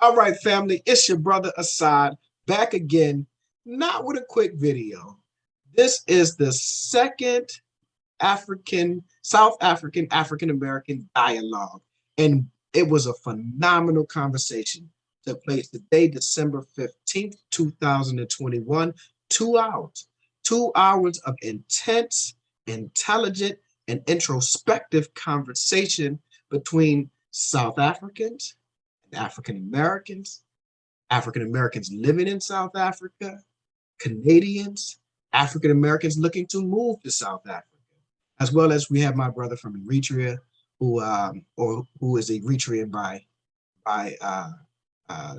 All right, family, it's your brother Asad back again, not with a quick video. This is the second African American dialogue, and it was a phenomenal conversation. Took place today, December 15th, 2021. 2 hours, 2 hours of intense, intelligent, and introspective conversation between South Africans and African Americans living in South Africa, Canadians, African Americans looking to move to South Africa, as well as we have my brother from Eritrea, who is Eritrean by uh,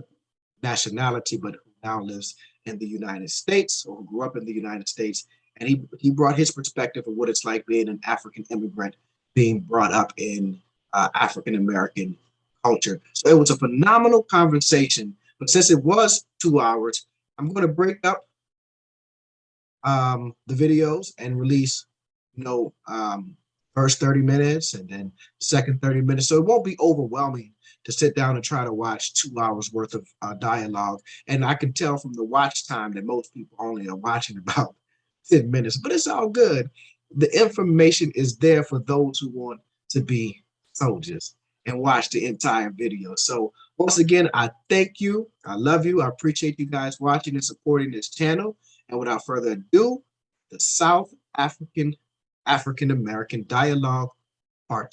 nationality, but who now lives in the United States, or who grew up in the United States, and he brought his perspective of what it's like being an African immigrant, being brought up in African American culture. So it was a phenomenal conversation. But since it was 2 hours, I'm going to break up the videos and release, first 30 minutes and then second 30 minutes. So it won't be overwhelming to sit down and try to watch 2 hours worth of dialogue. And I can tell from the watch time that most people only are watching about 10 minutes, but it's all good. The information is there for those who want to be soldiers and watch the entire video. So once again, I thank you. I love you. I appreciate you guys watching and supporting this channel. And without further ado, the South African American Dialogue Part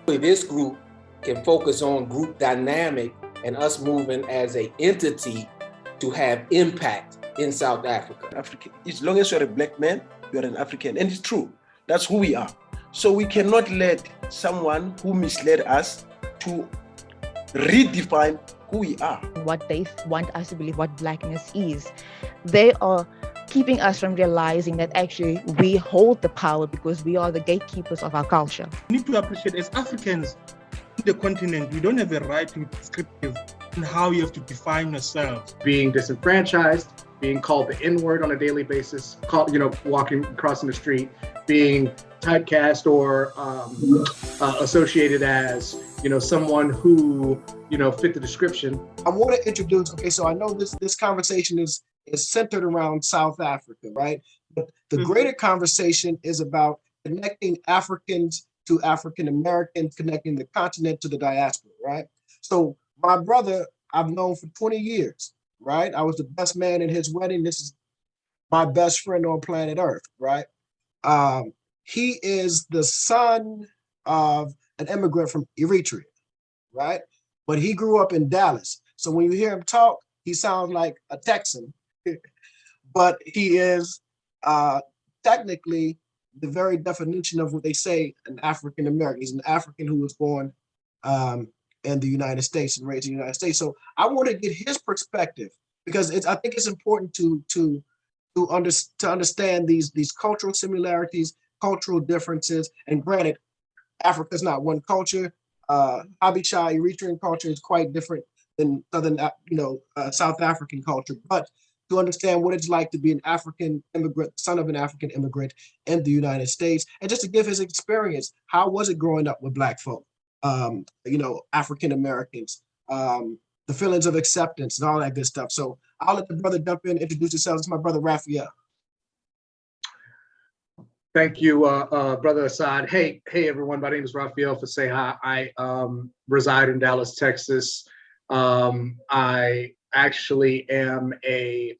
2. This group can focus on group dynamic and us moving as an entity to have impact in South Africa. African, as long as you're a black man, you're an African, and it's true. That's who we are. So we cannot let someone who misled us to redefine who we are. What they want us to believe what blackness is. They are keeping us from realizing that actually we hold the power because we are the gatekeepers of our culture. We need to appreciate, as Africans in the continent, we don't have a right to be prescriptive in how you have to define yourselves. Being disenfranchised, being called the N-word on a daily basis, walking, crossing the street, being typecast or associated as, someone who, fit the description. I want to introduce, so I know this conversation is centered around South Africa, right? But the greater conversation is about connecting Africans to African Americans, connecting the continent to the diaspora, right? So my brother, I've known for 20 years, right? I was the best man in his wedding. This is my best friend on planet Earth, right? He is the son of an immigrant from Eritrea, right? But he grew up in Dallas. So when you hear him talk, he sounds like a Texan, but he is technically the very definition of what they say an African American. He's an African who was born in the United States and raised in the United States. So I want to get his perspective because I think it's important to understand these cultural similarities, cultural differences. And granted, Africa's not one culture. Habesha, Eritrean culture is quite different than southern, South African culture. But to understand what it's like to be an African immigrant, son of an African immigrant in the United States, and just to give his experience, how was it growing up with Black folk, African Americans, the feelings of acceptance and all that good stuff. So I'll let the brother jump in, introduce yourself. It's my brother Raphael. Thank you, Brother Asad. Hey, everyone. My name is Raphael Faseha. I reside in Dallas, Texas. I actually am a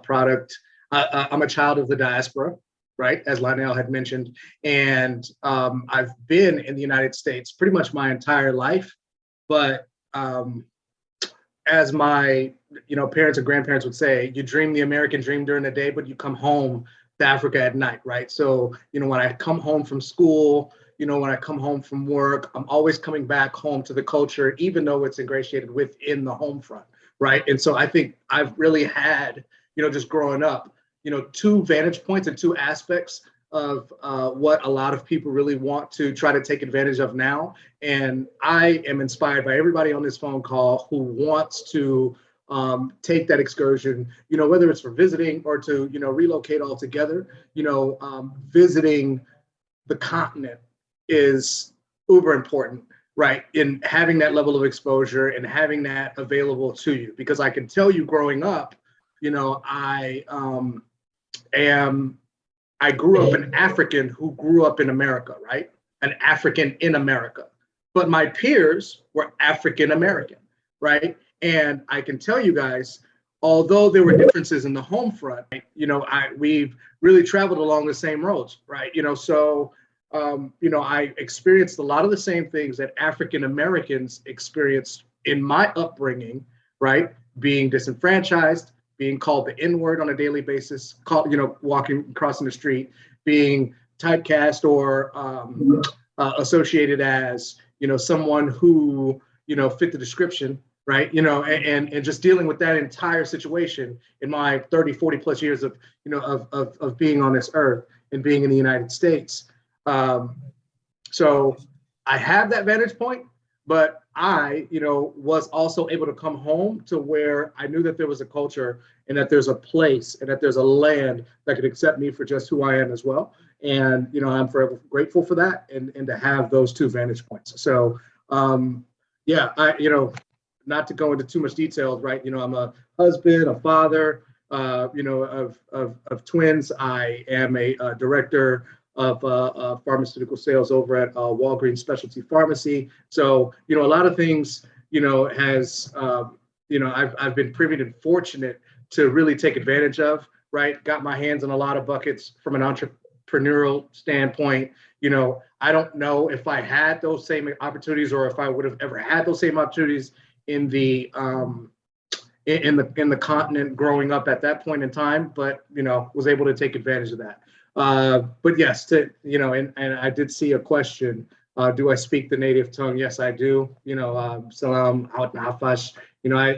product. I'm a child of the diaspora, right? As Lionel had mentioned, and I've been in the United States pretty much my entire life. But as my parents and grandparents would say, you dream the American dream during the day, but you come home to Africa at night, right? So when I come home from school, when I come home from work, I'm always coming back home to the culture, even though it's ingratiated within the home front, right? And so I think I've really had, just growing up, two vantage points and two aspects of what a lot of people really want to try to take advantage of now. And I am inspired by everybody on this phone call who wants to take that excursion, whether it's for visiting or to, relocate altogether, visiting the continent is uber important, right? In having that level of exposure and having that available to you, because I can tell you, growing up, you know, I grew up an African who grew up in America, right? An African in America. But my peers were African American, right? And I can tell you guys, although there were differences in the home front, you know, we've really traveled along the same roads, right? You know, so you know, I experienced a lot of the same things that African Americans experienced in my upbringing, right? Being disenfranchised, being called the N-word on a daily basis, called, you know, crossing the street, being typecast or associated as, you know, someone who, you know, fit the description, right? You know, and just dealing with that entire situation in my 30, 40 plus years of, you know, of being on this earth and being in the United States. So I have that vantage point, but I, you know, was also able to come home to where I knew that there was a culture and that there's a place and that there's a land that could accept me for just who I am as well. And, you know, I'm forever grateful for that and to have those two vantage points. So, yeah, you know, not to go into too much detail, right? You know, I'm a husband, a father, you know, of twins. I am a director of pharmaceutical sales over at Walgreens Specialty Pharmacy. So, you know, a lot of things, you know, has, you know, I've been privy and fortunate to really take advantage of, right? Got my hands in a lot of buckets from an entrepreneurial standpoint. You know, I don't know if I had those same opportunities or if I would have ever had those same opportunities in the continent growing up at that point in time, but, you know, was able to take advantage of that. But yes, you know, and I did see a question. Do I speak the native tongue? Yes, I do. You know, salam, out nafash. You know, I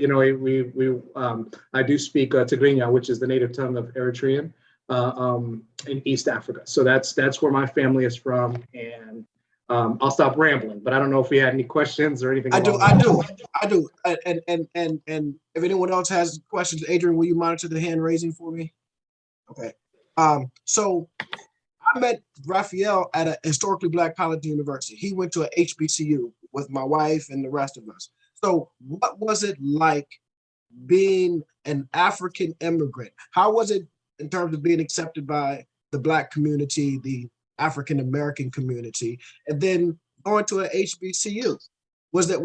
do speak Tigrinya, which is the native tongue of Eritrean in East Africa. So that's where my family is from. And I'll stop rambling, but I don't know if we had any questions or anything. I do. And if anyone else has questions, Adrian, will you monitor the hand raising for me? Okay. So I met Raphael at a historically Black college university. He went to a HBCU with my wife and the rest of us. So what was it like being an African immigrant? How was it in terms of being accepted by the Black community, the African American community, and then going to a HBCU? Was that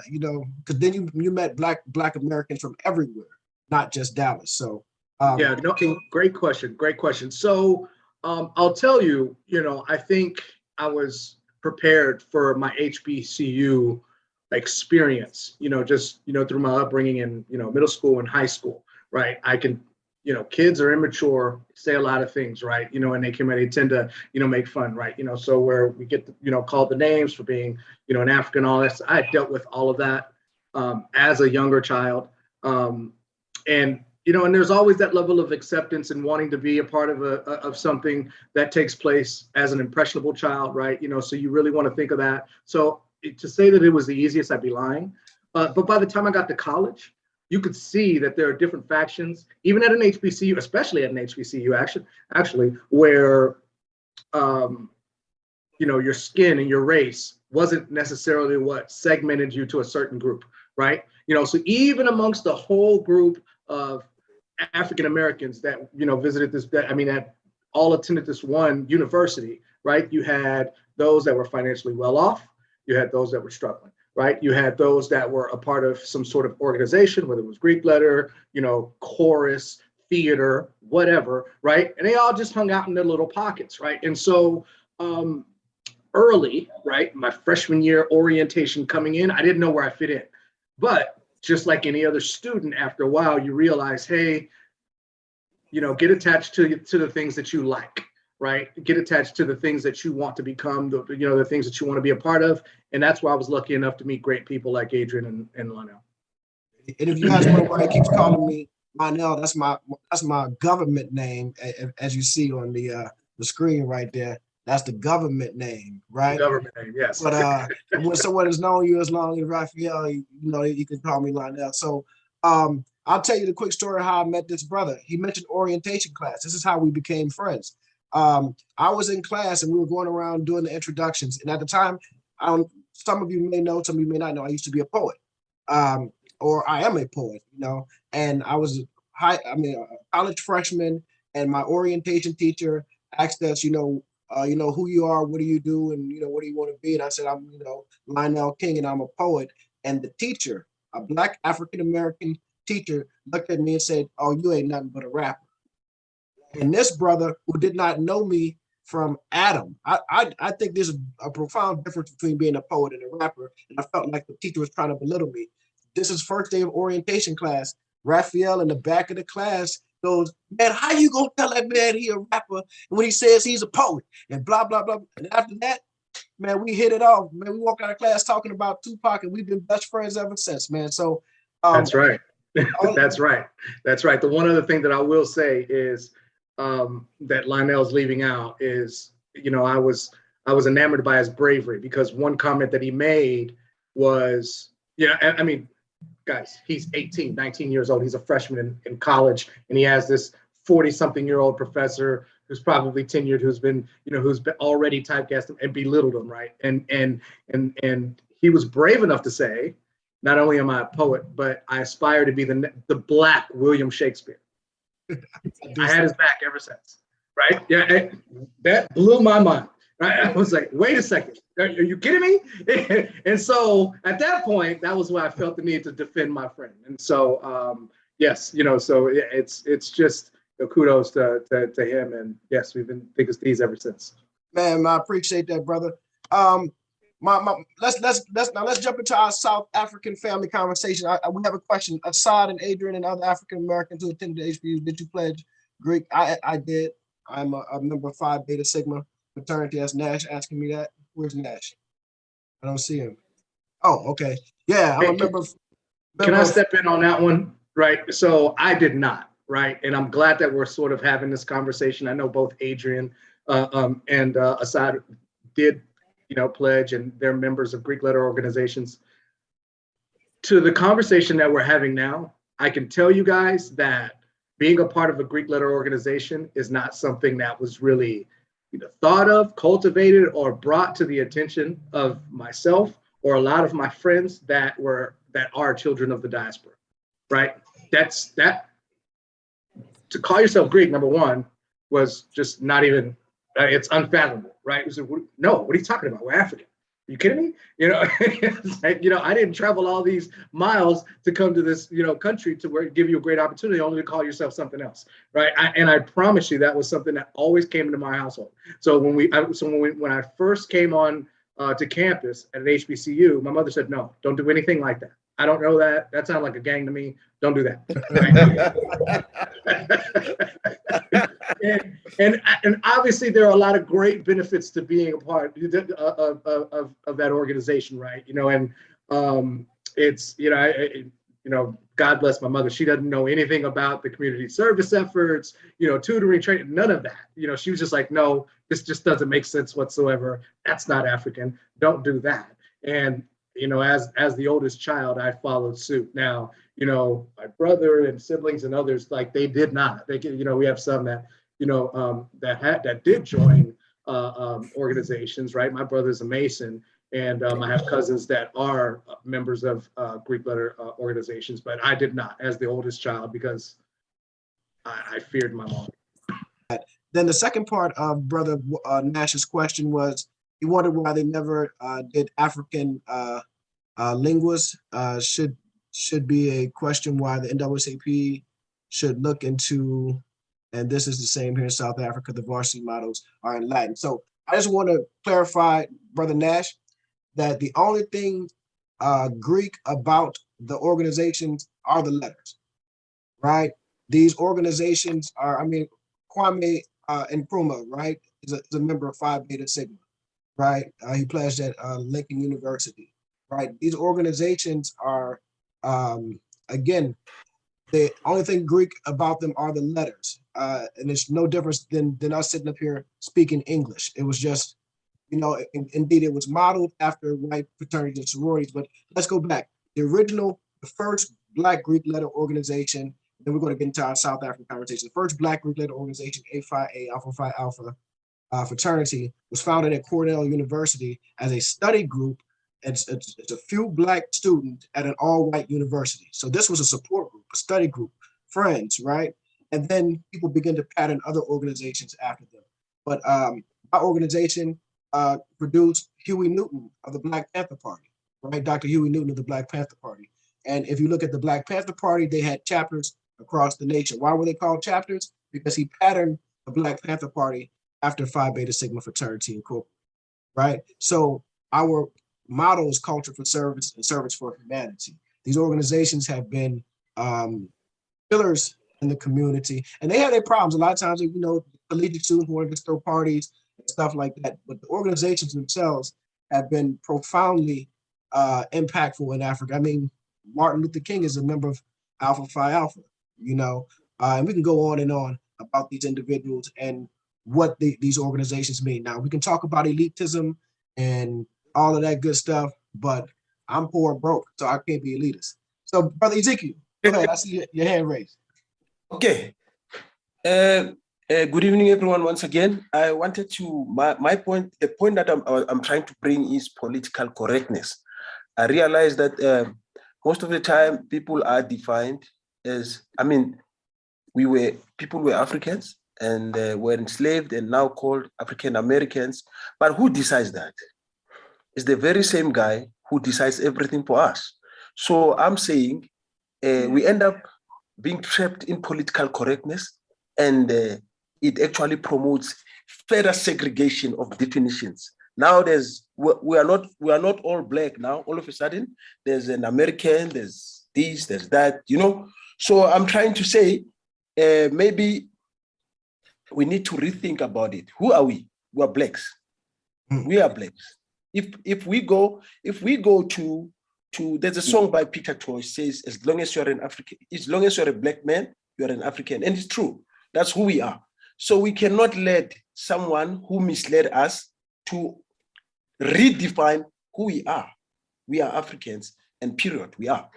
you know, because then you met Black Americans from everywhere, not just Dallas. So yeah, no, great question. So I'll tell you, you know, I think I was prepared for my HBCU experience, you know, just, you know, through my upbringing in, you know, middle school and high school, right? I can, you know, kids are immature, say a lot of things, right? You know, and they tend to, you know, make fun, right? You know, so where we get, you know, called the names for being, you know, an African, all that. I dealt with all of that as a younger child. And, you know, and there's always that level of acceptance and wanting to be a part of something that takes place as an impressionable child, right? You know, so you really want to think of that. So to say that it was the easiest, I'd be lying. But by the time I got to college, you could see that there are different factions, even at an HBCU, especially at an HBCU, actually, where, you know, your skin and your race wasn't necessarily what segmented you to a certain group, right? You know, so even amongst the whole group of African Americans that, you know, visited that all attended this one university, right? You had those that were financially well off. You had those that were struggling, right? You had those that were a part of some sort of organization, whether it was Greek letter, you know, chorus, theater, whatever, right? And they all just hung out in their little pockets, right? And so early, right, my freshman year orientation coming in, I didn't know where I fit in. But just like any other student, after a while, you realize, hey, you know, get attached to the things that you like, right? Get attached to the things that you want to become, the things that you want to be a part of. And that's why I was lucky enough to meet great people like Adrian and Lionel. And if you guys wonder why he keeps calling me Lionel, that's my government name, as you see on the screen right there. That's the government name, right? The government name, yes. But when someone has known you as long as Raphael, you know, you can call me Lionel. So I'll tell you the quick story of how I met this brother. He mentioned orientation class. This is how we became friends. I was in class and we were going around doing the introductions. And at the time, some of you may know, some of you may not know, I used to be a poet, or I am a poet, you know. And I was a college freshman, and my orientation teacher asked us, who you are, what do you do, and what do you want to be? And I said, I'm, Lionel King, and I'm a poet. And the teacher, a Black African American teacher, looked at me and said, "Oh, you ain't nothing but a rapper." And this brother, who did not know me from Adam, I think there's a profound difference between being a poet and a rapper. And I felt like the teacher was trying to belittle me. This is first day of orientation class. Raphael in the back of the class goes, "Man, how you gonna tell that man he a rapper when he says he's a poet?" And blah, blah, blah. And after that, man, we hit it off. Man, we walked out of class talking about Tupac, and we've been best friends ever since, man. So that's right. That's right. That's right. The one other thing that I will say is that Lionel's leaving out is, I was enamored by his bravery, because one comment that he made was, I mean, guys, he's 18, 19 years old. He's a freshman in college, and he has this 40-something-year-old professor who's probably tenured, who's been already typecast and belittled him, right? And he was brave enough to say, not only am I a poet, but I aspire to be the Black William Shakespeare. I had his back ever since, right? Yeah, that blew my mind. Right? I was like, wait a second, are you kidding me? And so at that point, that was why I felt the need to defend my friend. And so, yes, so it's just kudos to him. And yes, we've been thick as thieves ever since. Man, I appreciate that, brother. Let's jump into our South African family conversation. We have a question. Asad and Adrian and other African Americans who attended HBU, did you pledge Greek? I did. I'm a member of Phi Beta Sigma fraternity. That's Nash asking me that. Where's Nash? I don't see him. Oh, okay. Yeah, I'm a member. Can I step in on that one? Right. So I did not. Right. And I'm glad that we're sort of having this conversation. I know both Adrian and Asad did, pledge, and they're members of Greek letter organizations. To the conversation that we're having now, I can tell you guys that being a part of a Greek letter organization is not something that was really thought of, cultivated, or brought to the attention of myself or a lot of my friends that are children of the diaspora, right? That to call yourself Greek, number one, was just not even, it's unfathomable, right? It was, no, what are you talking about? We're African. Are you kidding me? It's like, I didn't travel all these miles to come to this, country to give you a great opportunity only to call yourself something else, right? And I promise you that was something that always came into my household. So when I first came on to campus at an HBCU, my mother said, "No, don't do anything like that. I don't know that. That sounds like a gang to me. Don't do that." Right? and obviously there are a lot of great benefits to being a part of that organization, right? And it's God bless my mother. She doesn't know anything about the community service efforts, tutoring, training, none of that. She was just like, "No, this just doesn't make sense whatsoever. That's not African. Don't do that." And as the oldest child, I followed suit. Now, my brother and siblings and others, like, they did not. We have some that, that did join organizations, right? My brother's a Mason, and I have cousins that are members of Greek letter organizations, but I did not as the oldest child because I feared my mom. Then the second part of Brother Nash's question was, he wondered why they never did African linguists. Should be a question why the NAACP should look into, and this is the same here in South Africa, the varsity models are in Latin. So I just want to clarify, Brother Nash, that the only thing Greek about the organizations are the letters, right? These organizations are, Kwame Nkrumah, right, is a member of Phi Beta Sigma, right? He pledged at Lincoln University, right? These organizations are, again, the only thing Greek about them are the letters. And it's no difference than us sitting up here speaking English. It was just, indeed, it was modeled after white fraternities and sororities. But let's go back. The first Black Greek letter organization Then we're going to get into our South African conversation. The first Black Greek-led organization, A Phi A Alpha Phi Alpha fraternity, was founded at Cornell University as a study group. It's a few Black students at an all-white university. So this was a support group, a study group, friends, right? And then people begin to pattern other organizations after them. But our organization produced Huey Newton of the Black Panther Party, right? Dr. Huey Newton of the Black Panther Party. And if you look at the Black Panther Party, they had chapters across the nation. Why were they called chapters? Because he patterned the Black Panther Party after Phi Beta Sigma Fraternity Incorporated, right? So our motto is culture for service and service for humanity. These organizations have been pillars in the community, and they had their problems. A lot of times, you know, collegiate students wanted to throw parties and stuff like that, but the organizations themselves have been profoundly impactful in Africa. I mean, Martin Luther King is a member of Alpha Phi Alpha, you know, and we can go on and on about these individuals and what these organizations mean. Now, we can talk about elitism and all of that good stuff, but I'm poor and broke, so I can't be elitist. So, Brother Ezekiel, go ahead. I see your hand raised. Okay. Good evening, everyone. Once again, I wanted to my point. The point that I'm trying to bring is political correctness. I realize that most of the time people are defined as, I mean, people were Africans and were enslaved and now called African Americans. But who decides that? It's the very same guy who decides everything for us. So I'm saying we end up being trapped in political correctness, and it actually promotes further segregation of definitions. Now we are not all Black now. All of a sudden, there's an American, there's this, there's that, you know. So I'm trying to say maybe we need to rethink about it. Who are we? We are Blacks. We are Blacks. If we go to there's a song by Peter Tosh says, as long as you're a Black man, you're an African. And it's true. That's who we are. So we cannot let someone who misled us to redefine who we are. We are Africans, and period. We are.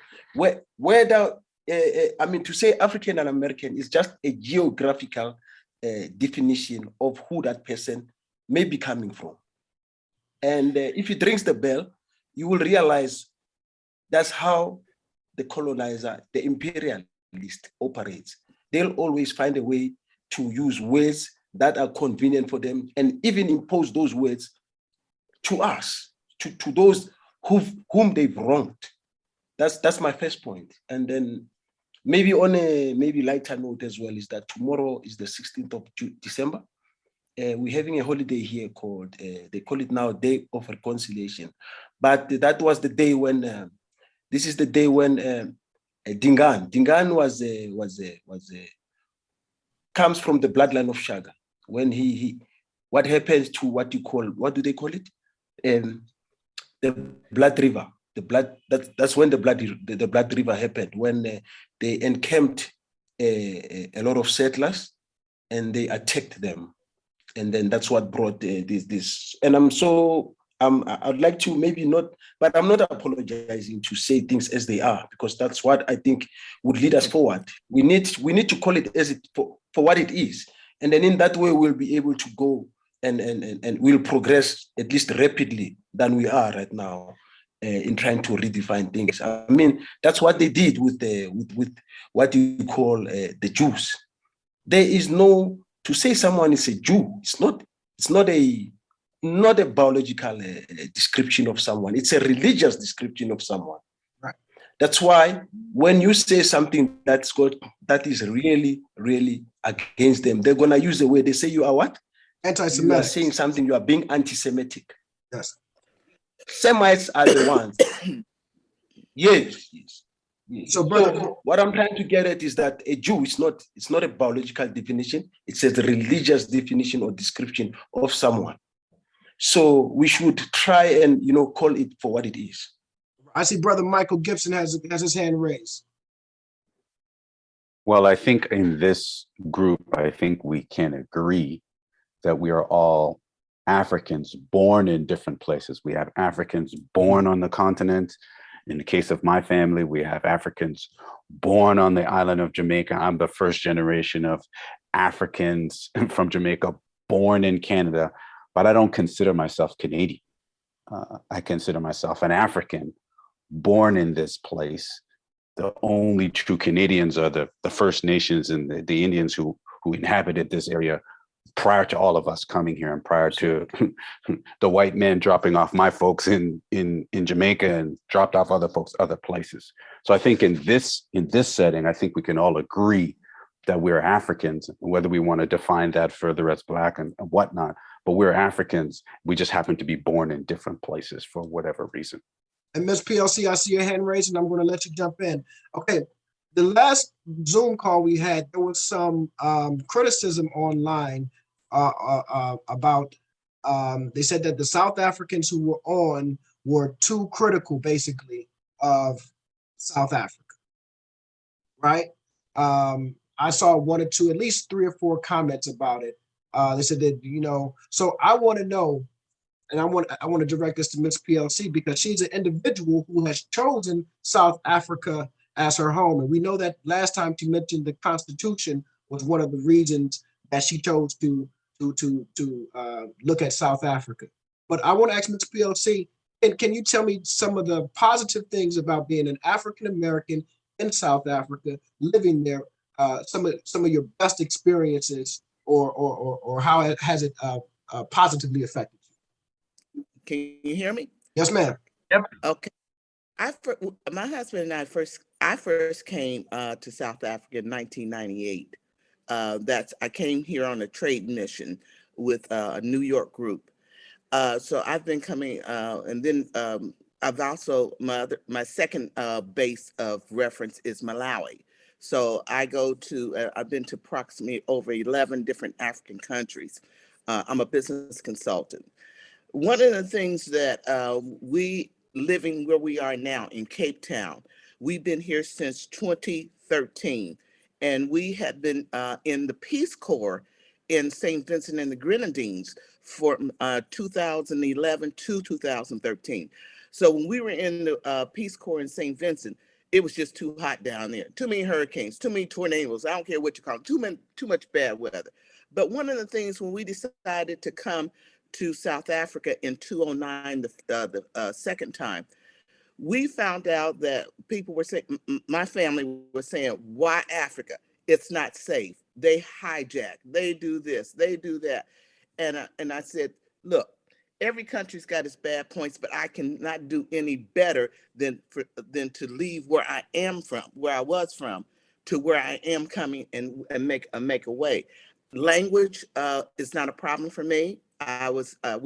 To say African and American is just a geographical definition of who that person may be coming from. And if it rings the bell, you will realize that's how the colonizer, the imperialist operates. They'll always find a way to use words that are convenient for them and even impose those words to us, to those whom they've wronged. That's my first point. And then maybe on a lighter note as well is that tomorrow is the 16th of December. We're having a holiday here called, they call it now Day of Reconciliation. But that was the day when, this is the day when Dingaan comes from the bloodline of Shaga. When what happens to what do they call it? The Blood River. That's when the Blood River happened, when they encamped a lot of settlers and they attacked them. And then that's what brought this. And I'd like to maybe not, but I'm not apologizing to say things as they are, because that's what I think would lead us forward. We need to call it for what it is. And then in that way, we'll be able to go and we'll progress at least rapidly than we are right now in trying to redefine things. I mean, that's what they did with what you call the Jews. There is no, to say someone is a Jew, it's not a biological description of someone. It's a religious description of someone. Right. That's why when you say something that is really, really against them, they're gonna use the word. They say you are what? Anti-Semitic. You are saying something. You are being anti-Semitic. Yes. Semites are the ones. Yes. So, brother, what I'm trying to get at is that a Jew is not a biological definition. It's a religious definition or description of someone. So we should try and call it for what it is. I see Brother Michael Gibson has his hand raised. Well, I think in this group, I think we can agree that we are all Africans born in different places. We have Africans born on the continent, In the case of my family, we have Africans born on the island of Jamaica. I'm the first generation of Africans from Jamaica born in Canada, but I don't consider myself Canadian. I consider myself an African born in this place. The only true Canadians are the First Nations and the Indians who inhabited this area prior to all of us coming here and prior to the white men dropping off my folks in Jamaica and dropped off other folks other places. So I think in this setting, I think we can all agree that we're Africans, whether we want to define that further as Black and whatnot, but we're Africans. We just happen to be born in different places for whatever reason. And Ms. PLC, I see your hand raised, and I'm going to let you jump in. Okay, the last Zoom call we had, there was some criticism online about, they said that the South Africans who were on were too critical, basically, of South Africa, right? I saw one or two, at least 3 or 4 comments about it. They said that, you know, so I want to know, and I want to direct this to Ms. PLC because she's an individual who has chosen South Africa as her home. And we know that last time she mentioned the Constitution was one of the reasons that she chose to look at South Africa. But I want to ask Ms. PLC, can you tell me some of the positive things about being an African American in South Africa, living there, some of your best experiences, or how it has it positively affected you? Can you hear me? Yes, ma'am. Okay. My husband and I first came to South Africa in 1998. I came here on a trade mission with a New York group. So I've been coming, and then I've also my second base of reference is Malawi. So I've been to approximately over 11 different African countries. I'm a business consultant. One of the things that we living where we are now in Cape Town, we've been here since 2013, and we had been in the Peace Corps in St. Vincent and the Grenadines for 2011 to 2013. So when we were in the Peace Corps in St. Vincent, it was just too hot down there. Too many hurricanes, too many tornadoes. I don't care what you call them, too much bad weather. But one of the things when we decided to come to South Africa in 2009, the second time, we found out that people were saying, my family was saying, why Africa? It's not safe. They hijack, they do this, they do that. And I said, look, every country's got its bad points, but I cannot do any better than to leave where I am from, where I was from, to where I am coming and make a way. Language is not a problem for me. I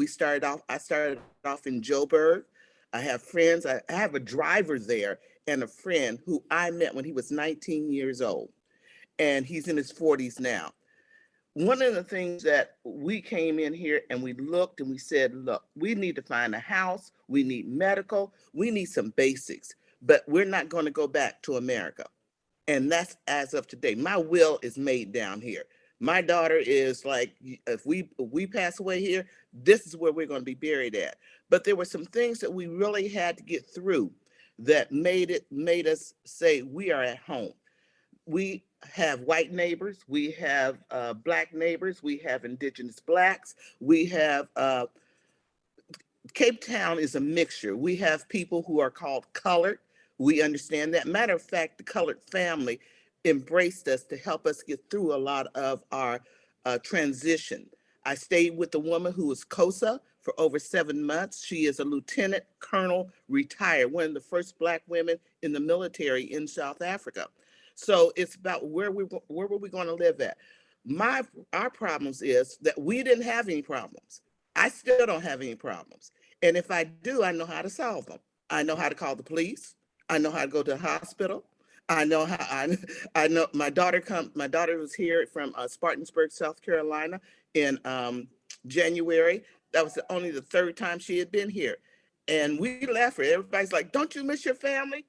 started off in Joburg. I have friends. I have a driver there and a friend who I met when he was 19 years old, and he's in his 40s now. One of the things that we came in here and we looked and we said, look, we need to find a house, we need medical, we need some basics, but we're not going to go back to America. And that's as of today. My will is made down here. My daughter is like, if we pass away here, this is where we're going to be buried at. But there were some things that we really had to get through that made us say we are at home. We have white neighbors, we have Black neighbors, we have indigenous Blacks, we have Cape Town is a mixture. We have people who are called colored. We understand that. Matter of fact, the colored family embraced us to help us get through a lot of our transition. I stayed with a woman who was COSA for over 7 months. She is a lieutenant colonel, retired, one of the first Black women in the military in South Africa. So it's about where were we going to live at? Our problems is that we didn't have any problems. I still don't have any problems. And if I do, I know how to solve them. I know how to call the police. I know how to go to the hospital. I know how I know my daughter was here from Spartanburg, South Carolina in January. That was only the 3rd time she had been here. And we left her. Everybody's like, don't you miss your family?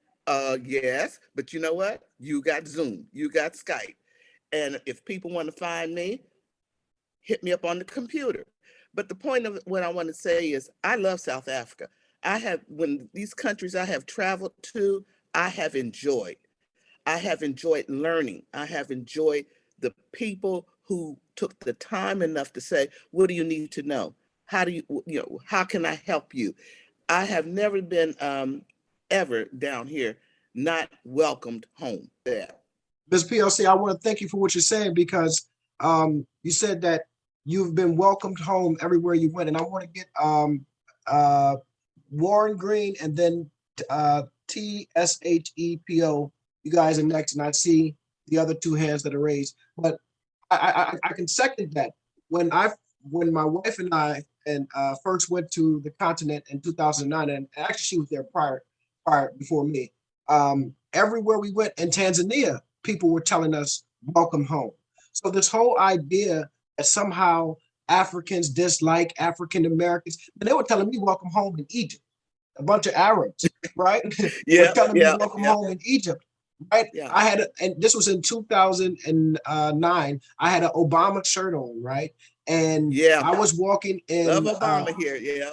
Yes, but you know what? You got Zoom, you got Skype. And if people want to find me, hit me up on the computer. But the point of what I want to say is I love South Africa. when these countries I have traveled to, I have enjoyed. I have enjoyed learning. I have enjoyed the people who took the time enough to say, what do you need to know? How do how can I help you? I have never been ever down here not welcomed home there. Ms. PLC, I want to thank you for what you're saying, because you said that you've been welcomed home everywhere you went. And I want to get Warren Green and then TSHEPO. You guys are next, and I see the other two hands that are raised. But I can second that. When my wife and I first went to the continent in 2009, and actually she was there prior before me. Everywhere we went in Tanzania, people were telling us, welcome home. So this whole idea that somehow Africans dislike African Americans, and they were telling me welcome home in Egypt. A bunch of Arabs, right? Yeah, were telling me yeah, welcome yeah. home in Egypt, right? Yeah. I had, and this was in 2009. I had an Obama shirt on, right? And Yeah. I was walking in. Love Obama here. Yeah.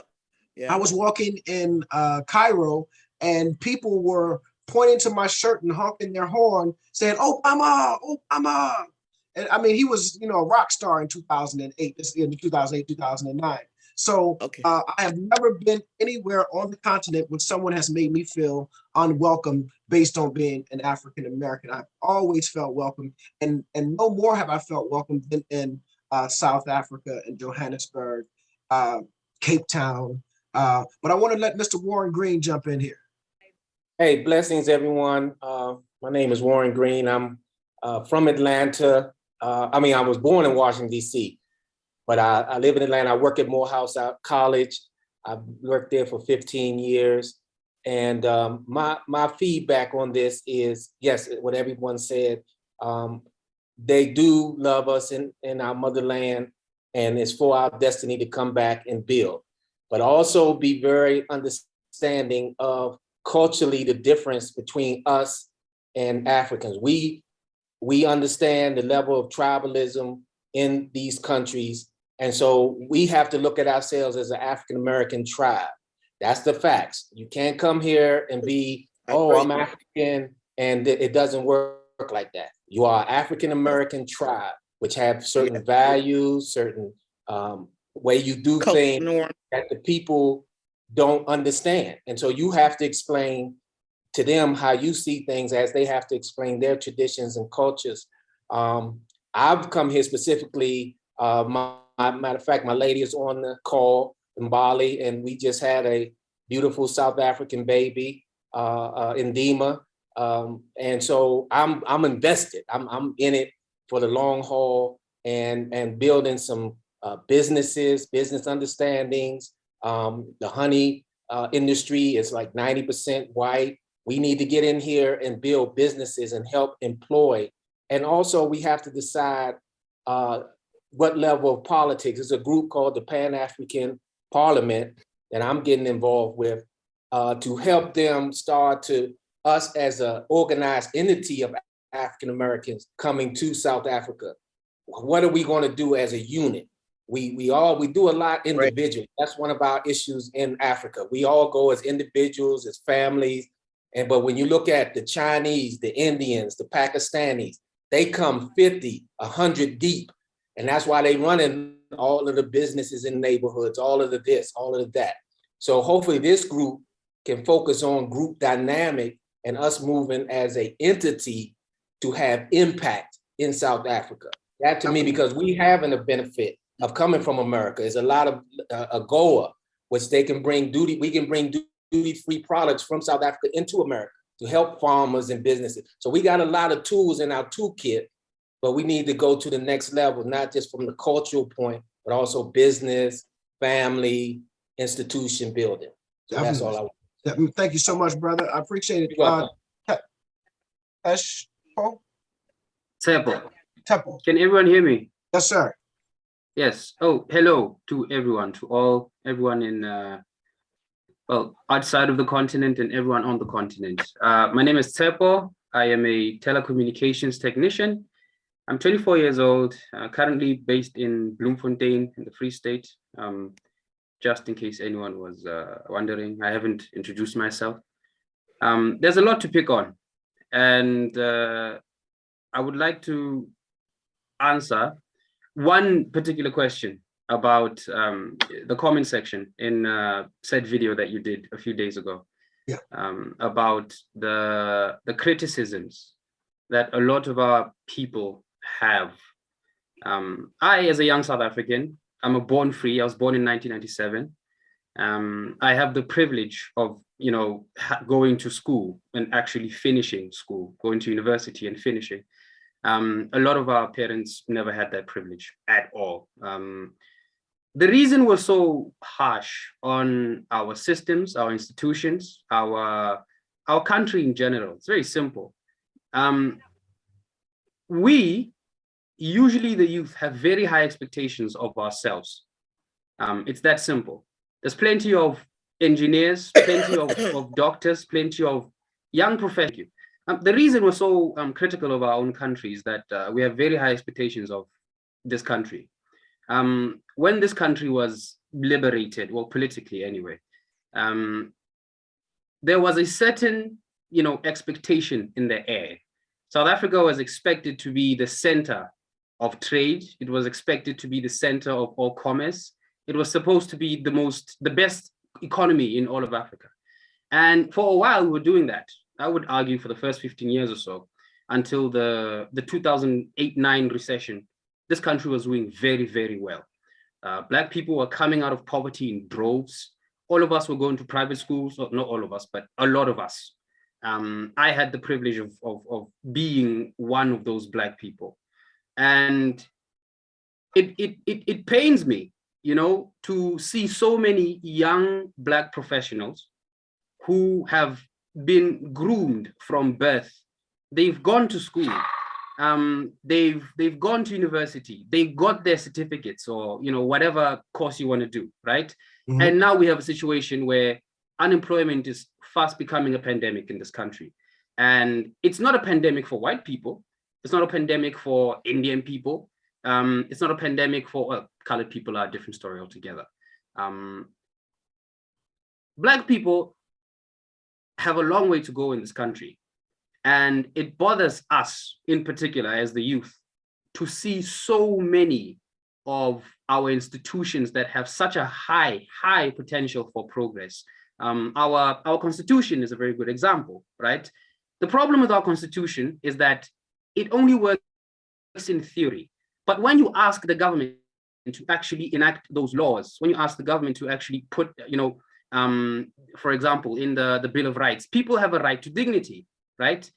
Yeah. I was walking in Cairo, and people were pointing to my shirt and honking their horn, saying, Obama, Obama. And I mean, he was, a rock star in 2008, in 2008, 2009. So Okay. I have never been anywhere on the continent where someone has made me feel unwelcome based on being an African American. I've always felt welcome, and no more have I felt welcome than in South Africa, in Johannesburg, Cape Town. But I want to let Mr. Warren Green jump in here. Hey, blessings, everyone. My name is Warren Green. I'm from Atlanta. I was born in Washington, D.C., but I live in Atlanta. I work at Morehouse College. I've worked there for 15 years. And my feedback on this is, yes, what everyone said. They do love us in our motherland, and it's for our destiny to come back and build. But also be very understanding of culturally the difference between us and Africans. We understand the level of tribalism in these countries. And so we have to look at ourselves as an African-American tribe. That's the facts. You can't come here and be, I'm African, and it doesn't work like that. You are an African-American tribe, which have certain values, certain way you do things that the people don't understand. And so you have to explain to them how you see things as they have to explain their traditions and cultures. I've come here specifically, matter of fact, my lady is on the call in Bali, and we just had a beautiful South African baby, Ndima. And so I'm invested. I'm in it for the long haul and building some business understandings. The honey industry is like 90% white. We need to get in here and build businesses and help employ. And also we have to decide what level of politics. There's a group called the Pan-African Parliament that I'm getting involved with to help them start to us as an organized entity of African Americans coming to South Africa. What are we going to do as a unit? We do a lot individually. That's one of our issues in Africa. We all go as individuals, as families. But when you look at the Chinese, the Indians, the Pakistanis, they come 50, 100 deep. And that's why they running all of the businesses in neighborhoods, all of the this, all of the that. So hopefully this group can focus on group dynamic and us moving as an entity to have impact in South Africa. That to me, because we having a benefit of coming from America, is a lot of AGOA, which they can bring we can bring duty-free products from South Africa into America to help farmers and businesses. So we got a lot of tools in our toolkit, but we need to go to the next level, not just from the cultural point, but also business, family, institution building. So that's all I want. Thank you so much, brother. I appreciate it. Temple. Can everyone hear me? Yes, sir. Yes. Oh, hello to everyone, everyone in, outside of the continent and everyone on the continent. My name is Tsepo. I am a telecommunications technician. I'm 24 years old, currently based in Bloemfontein in the Free State. just in case anyone was wondering. I haven't introduced myself. There's a lot to pick on, and I would like to answer one particular question about the comment section in said video that you did a few days ago. Yeah. About the criticisms that a lot of our people have. I, as a young South African, I'm a born free. I was born in 1997. I have the privilege of, going to school and actually finishing school, going to university and finishing. A lot of our parents never had that privilege at all. The reason we're so harsh on our systems, our institutions, our country in general, it's very simple. We, usually the youth, have very high expectations of ourselves. It's that simple. There's plenty of engineers, plenty of doctors, plenty of young professionals. The reason we're so critical of our own country is that we have very high expectations of this country. When this country was liberated, well, politically anyway, there was a certain, expectation in the air. South Africa was expected to be the center of trade. It was expected to be the center of all commerce. It was supposed to be the best economy in all of Africa. And for a while, we were doing that. I would argue for the first 15 years or so, until the 2008-9 recession, this country was doing very, very well. Black people were coming out of poverty in droves. All of us were going to private schools, not all of us, but a lot of us. I had the privilege of being one of those Black people. And it pains me, to see so many young Black professionals who have been groomed from birth. They've gone to school. They've gone to university. They got their certificates, or whatever course you want to do, right? Mm-hmm. And now we have a situation where unemployment is fast becoming a pandemic in this country. And it's not a pandemic for white people. It's not a pandemic for Indian people. It's not a pandemic for colored people. Are a different story altogether. Black people have a long way to go in this country. And it bothers us in particular as the youth to see so many of our institutions that have such a high potential for progress. Our constitution is a very good example, right? The problem with our constitution is that it only works in theory. But when you ask the government to actually enact those laws, when you ask the government to actually put, for example, in the Bill of Rights, people have a right to dignity, right?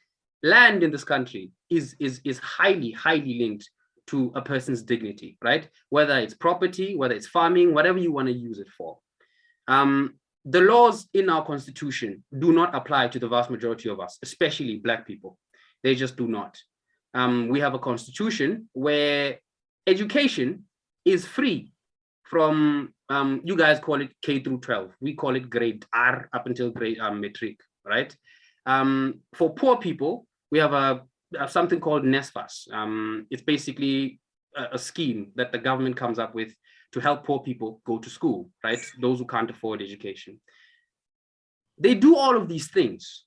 Land in this country is highly linked to a person's dignity, right? Whether it's property, whether it's farming, whatever you want to use it for. The laws in our constitution do not apply to the vast majority of us, especially Black people. They just do not. We have a constitution where education is free from, you guys call it K through 12. We call it grade R up until grade matric, right? For poor people, we have something called NSFAS. It's basically a scheme that the government comes up with to help poor people go to school, right? Those who can't afford education. They do all of these things.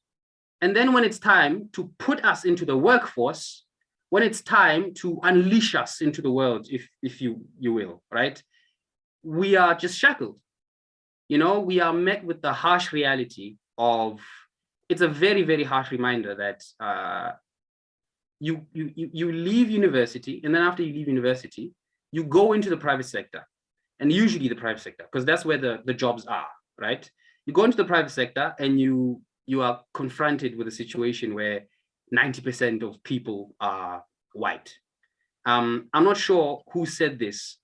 And then when it's time to put us into the workforce, when it's time to unleash us into the world, if you will, right? We are just shackled. We are met with the harsh reality of, it's a very, very harsh reminder that you leave university, and then after you leave university, you go into the private sector, and usually the private sector, because that's where the jobs are, right? You go into the private sector and you are confronted with a situation where 90% of people are white. I'm not sure who said this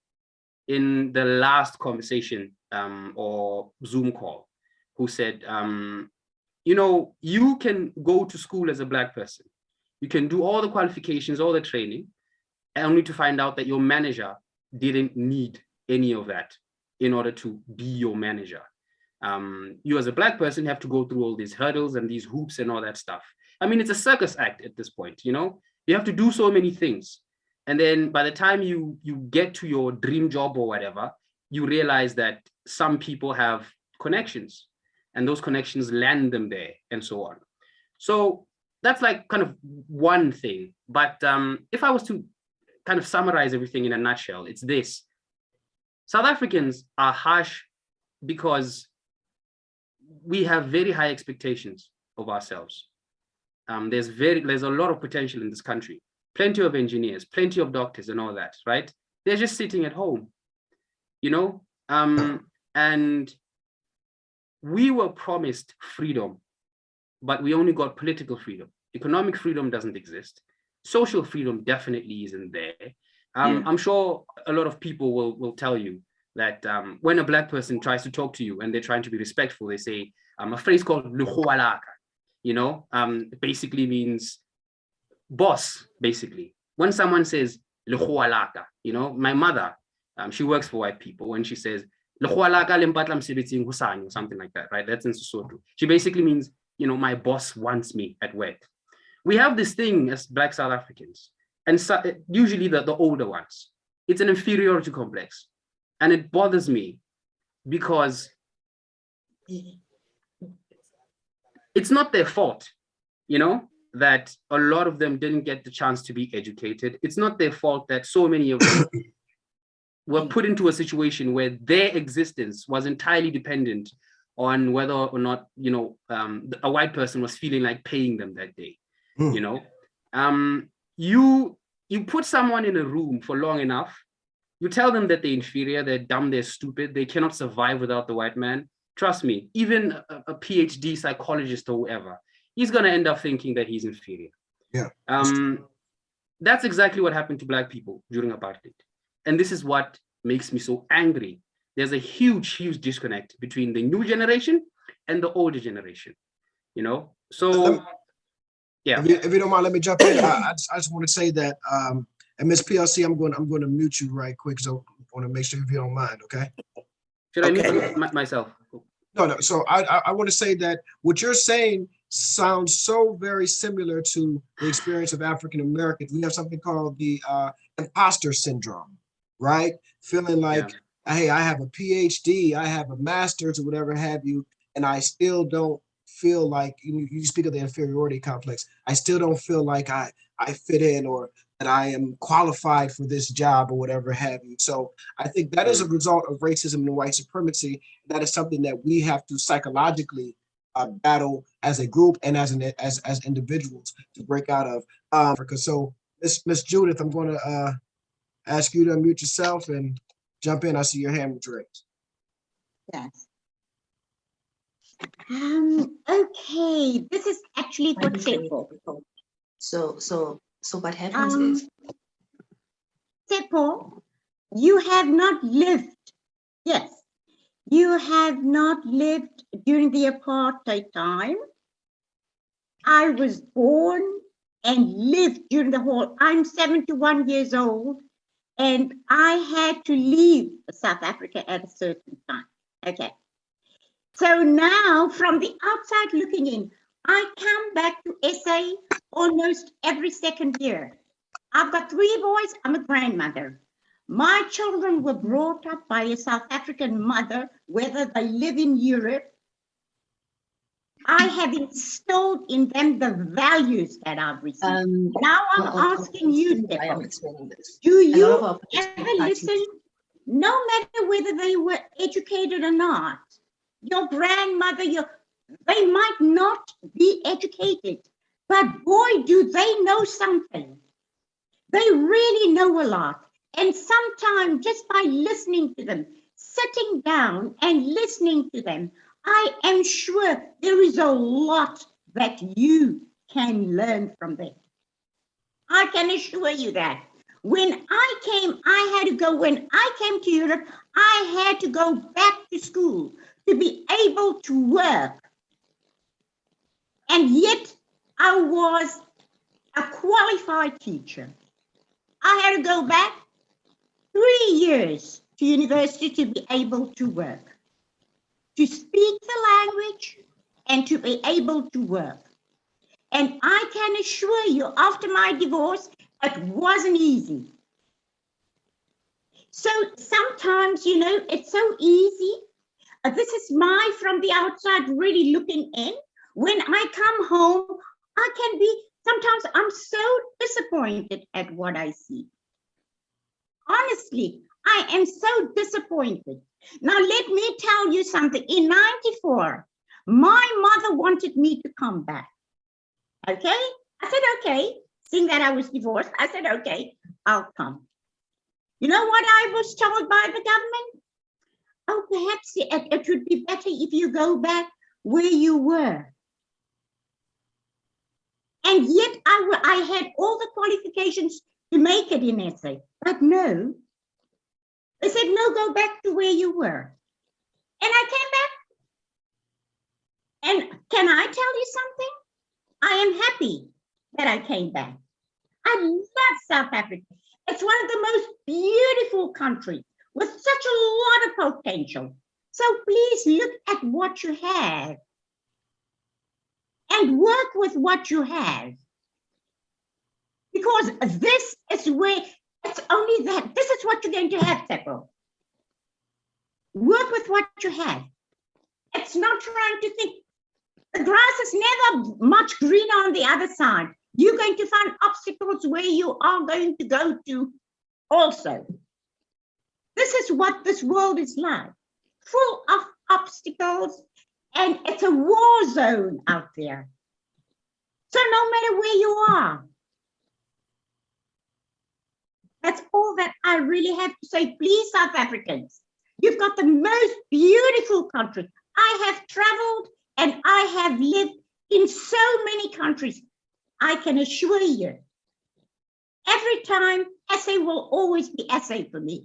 in the last conversation or Zoom call, who said, you can go to school as a Black person. You can do all the qualifications, all the training, only to find out that your manager didn't need any of that in order to be your manager. You as a Black person have to go through all these hurdles and these hoops and all that stuff. I mean, it's a circus act at this point, you have to do so many things. And then by the time you get to your dream job or whatever, you realize that some people have connections, and those connections land them there, and so on. So that's like kind of one thing. But if I was to kind of summarize everything in a nutshell, it's this: South Africans are harsh because we have very high expectations of ourselves. There's a lot of potential in this country, plenty of engineers, plenty of doctors and all that, right? They're just sitting at home, you know? And we were promised freedom, but we only got political freedom. Economic freedom doesn't exist. Social freedom definitely isn't there. I'm sure a lot of people will tell you that when a Black person tries to talk to you and they're trying to be respectful, they say a phrase called "luhualaka," you know, basically means boss, basically. When someone says "luhualaka," you know, my mother, she works for white people. When she says "luhualaka lempatla msebenzini hosani," or something like that, right? That's in Sesotho. She basically means, you know, my boss wants me at work. We have this thing as Black South Africans, and so, usually the older ones. It's an inferiority complex. And it bothers me because it's not their fault, you know, that a lot of them didn't get the chance to be educated. It's not their fault that so many of them were put into a situation where their existence was entirely dependent on whether or not, you know, a white person was feeling like paying them that day, you know. You put someone in a room for long enough, you tell them that they're inferior, they're dumb, they're stupid, they cannot survive without the white man. Trust me, even a PhD psychologist or whoever, he's gonna end up thinking that he's inferior. Yeah. That's exactly what happened to Black people during apartheid. And this is what makes me so angry. There's a huge, huge disconnect between the new generation and the older generation, you know? So, yeah. If you don't mind, let me jump in. I just want to say that, and Ms. PLC, I'm going to mute you right quick, so I want to make sure if you don't mind, okay? Should I mute myself? No. So I want to say that what you're saying sounds so very similar to the experience of African Americans. We have something called the imposter syndrome, right? Feeling like, hey, I have a PhD, I have a master's or whatever have you, and I still don't feel like, you speak of the inferiority complex, I still don't feel like I fit in, or that I am qualified for this job or whatever have you. So I think that is a result of racism and white supremacy. That is something that we have to psychologically battle as a group and as individuals to break out of Africa. So Miss Judith, I'm going to ask you to unmute yourself and jump in. I see your hand raised. Yes. Okay, this is actually for Tsepo. So what happens is, Tsepo, you have not lived. Yes, you have not lived during the apartheid time. I was born and lived during the whole. I'm 71 years old, and I had to leave South Africa at a certain time. Okay. So now, from the outside looking in, I come back to SA almost every second year. I've got 3 boys, I'm a grandmother. My children were brought up by a South African mother, whether they live in Europe. I have instilled in them the values that I've received. Now I'm asking you, do you ever listen, no matter whether they were educated or not? Your grandmother, they might not be educated, but boy, do they know something. They really know a lot. And sometimes just by listening to them, sitting down and listening to them, I am sure there is a lot that you can learn from them. I can assure you that. When I came to Europe, I had to go back to school to be able to work. And yet I was a qualified teacher. I had to go back 3 years to university to be able to work, to speak the language and to be able to work. And I can assure you, after my divorce, it wasn't easy. So sometimes, it's so easy This is my from the outside really looking in. When I come home, sometimes I'm so disappointed at what I see. Honestly, I am so disappointed. Now, let me tell you something. In 94, my mother wanted me to come back. Okay? I said, okay. Seeing that I was divorced, I said, okay, I'll come. You know what I was told by the government? Oh, perhaps it would be better if you go back where you were. And yet I had all the qualifications to make it in SA, but no. They said, no, go back to where you were. And I came back. And can I tell you something? I am happy that I came back. I love South Africa. It's one of the most beautiful countries with such a lot of potential. So please look at what you have and work with what you have. Because this is where, it's only that, this is what you're going to have, Teppo. Work with what you have. It's not trying to think, the grass is never much greener on the other side. You're going to find obstacles where you are going to go to also. This is what this world is like, full of obstacles, and it's a war zone out there. So no matter where you are, that's all that I really have to say. Please, South Africans, you've got the most beautiful country. I have traveled and I have lived in so many countries. I can assure you, every time, SA will always be SA for me.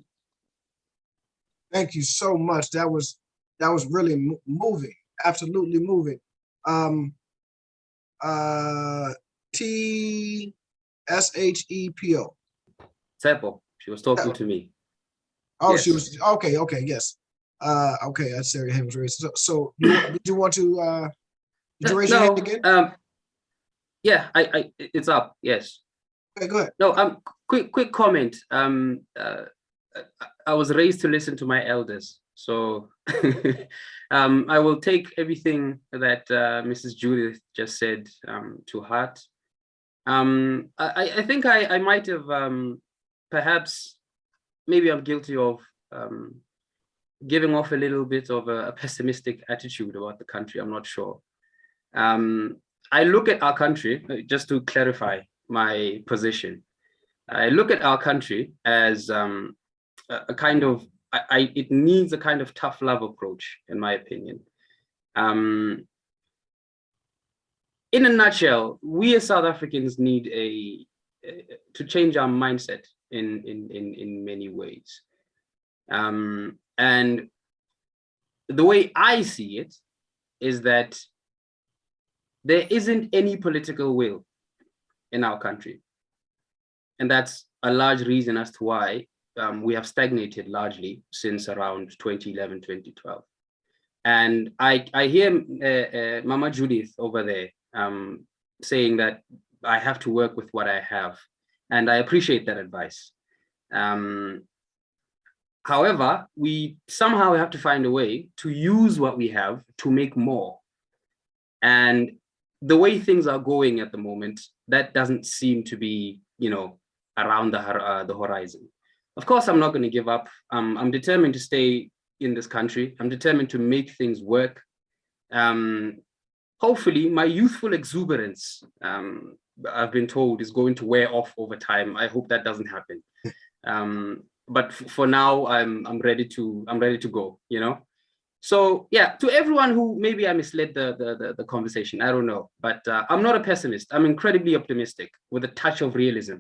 Thank you so much. That was really moving, absolutely moving. TSHEPO. Teppo, she was talking to me. Oh, Yes. she was okay. Yes. Okay, I said her hand was raised. So did you want to did you raise your hand again? Yeah, it's up. Yes. Okay, go ahead. No, quick comment. I was raised to listen to my elders, so I will take everything that Mrs. Judith just said to heart. I think I might have perhaps, maybe I'm guilty of giving off a little bit of a pessimistic attitude about the country. I'm not sure. I look at our country, just to clarify my position. I look at our country as a kind of, it needs a kind of tough love approach, in my opinion. In a nutshell, we as South Africans need to change our mindset in many ways. And the way I see it is that there isn't any political will in our country. And that's a large reason as to why we have stagnated largely since around 2011, 2012. And I hear Mama Judith over there saying that I have to work with what I have. And I appreciate that advice. However, we somehow have to find a way to use what we have to make more. And the way things are going at the moment, that doesn't seem to be, around the horizon. Of course, I'm not going to give up. I'm determined to stay in this country. I'm determined to make things work. Hopefully, my youthful exuberance, I've been told, is going to wear off over time. I hope that doesn't happen. But for now, I'm ready to go. So yeah, to everyone who maybe I misled the conversation, I don't know, but I'm not a pessimist. I'm incredibly optimistic with a touch of realism.